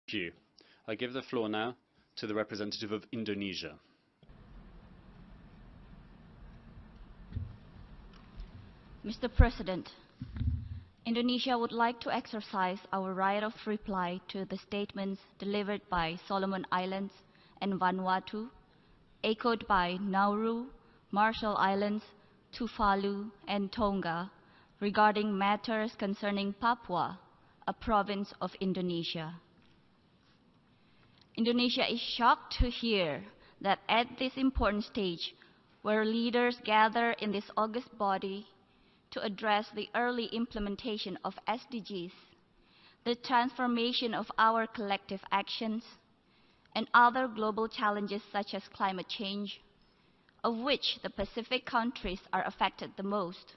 Thank you. I give the floor now to the representative of Indonesia. Mr. President, Indonesia would like to exercise our right of reply to the statements delivered by Solomon Islands and Vanuatu, echoed by Nauru, Marshall Islands, Tuvalu, and Tonga regarding matters concerning Papua, a province of Indonesia. Indonesia is shocked to hear that at this important stage, where leaders gather in this august body to address the early implementation of SDGs, the transformation of our collective actions, and other global challenges such as climate change, of which the Pacific countries are affected the most,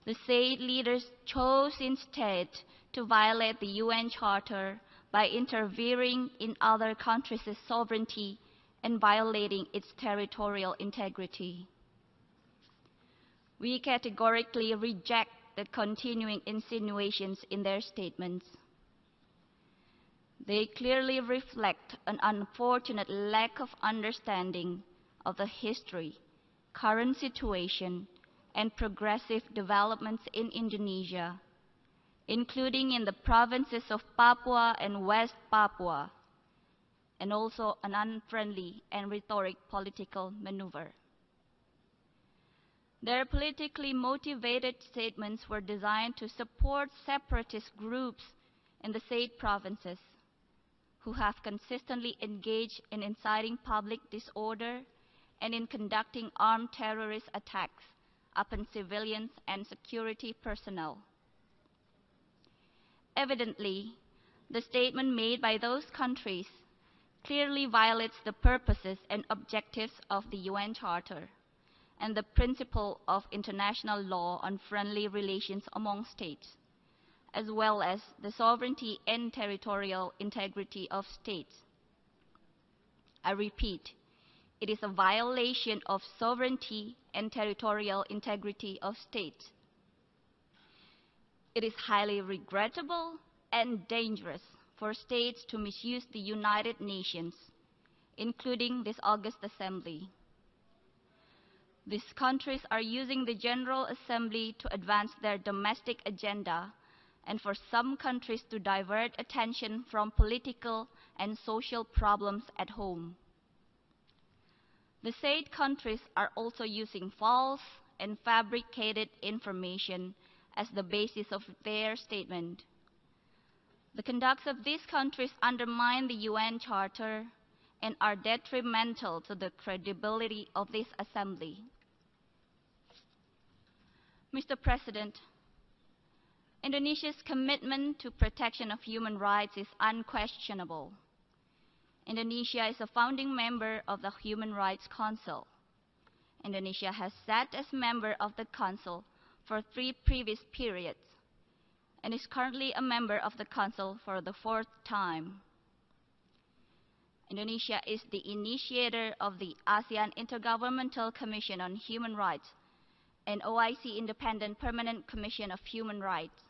the state leaders chose instead to violate the UN Charter by interfering in other countries' sovereignty and violating its territorial integrity. We categorically reject the continuing insinuations in their statements. They clearly reflect an unfortunate lack of understanding of the history, current situation, and progressive developments in Indonesia, including in the provinces of Papua and West Papua, and also an unfriendly and rhetoric political maneuver. Their politically motivated statements were designed to support separatist groups in the said provinces who have consistently engaged in inciting public disorder and in conducting armed terrorist attacks upon civilians and security personnel. Evidently, the statement made by those countries clearly violates the purposes and objectives of the UN Charter and the principle of international law on friendly relations among states, as well as the sovereignty and territorial integrity of states. I repeat, it is a violation of sovereignty and territorial integrity of states. It is highly regrettable and dangerous for states to misuse the United Nations, including this August Assembly. These countries are using the General Assembly to advance their domestic agenda and for some countries to divert attention from political and social problems at home. The said countries are also using false and fabricated information as the basis of their statement. The conducts of these countries undermine the UN Charter and are detrimental to the credibility of this Assembly. Mr. President, Indonesia's commitment to protection of human rights is unquestionable. Indonesia is a founding member of the Human Rights Council. Indonesia has sat as member of the Council for 3 previous periods and is currently a member of the Council for the 4th time. Indonesia is the initiator of the ASEAN Intergovernmental Commission on Human Rights and OIC Independent Permanent Commission of Human Rights.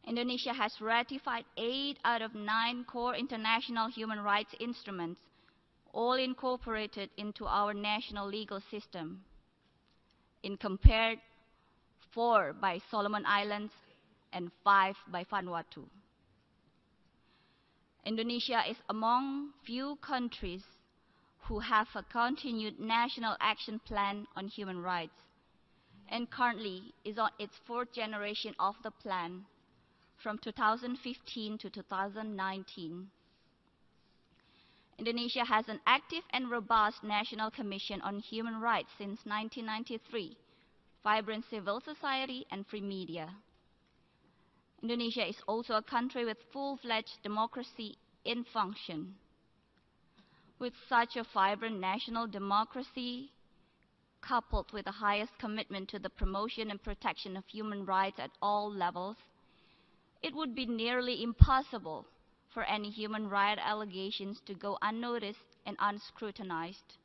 Indonesia has ratified 8 out of 9 core international human rights instruments, all incorporated into our national legal system, in compared 4 by Solomon Islands and 5 by Vanuatu. Indonesia is among few countries who have a continued national action plan on human rights and currently is on its 4th generation of the plan from 2015 to 2019. Indonesia has an active and robust National Commission on Human Rights since 1993, vibrant civil society and free media. Indonesia is also a country with full-fledged democracy in function. With such a vibrant national democracy, coupled with the highest commitment to the promotion and protection of human rights at all levels, it would be nearly impossible for any human rights allegations to go unnoticed and unscrutinized.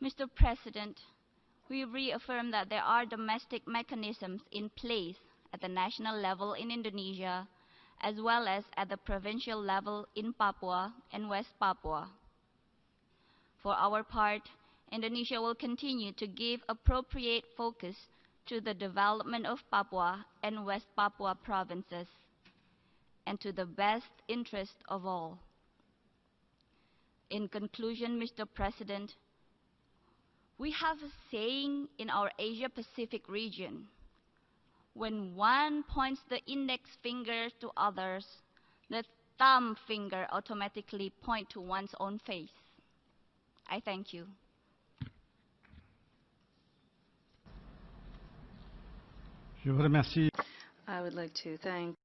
Mr. President, we reaffirm that there are domestic mechanisms in place at the national level in Indonesia as well as at the provincial level in Papua and West Papua. For our part, Indonesia will continue to give appropriate focus to the development of Papua and West Papua provinces, and to the best interest of all. In conclusion, Mr. President, we have a saying in our Asia-Pacific region: when one points the index finger to others, the thumb finger automatically points to one's own face. I thank you. Je vous remercie. I would like to thank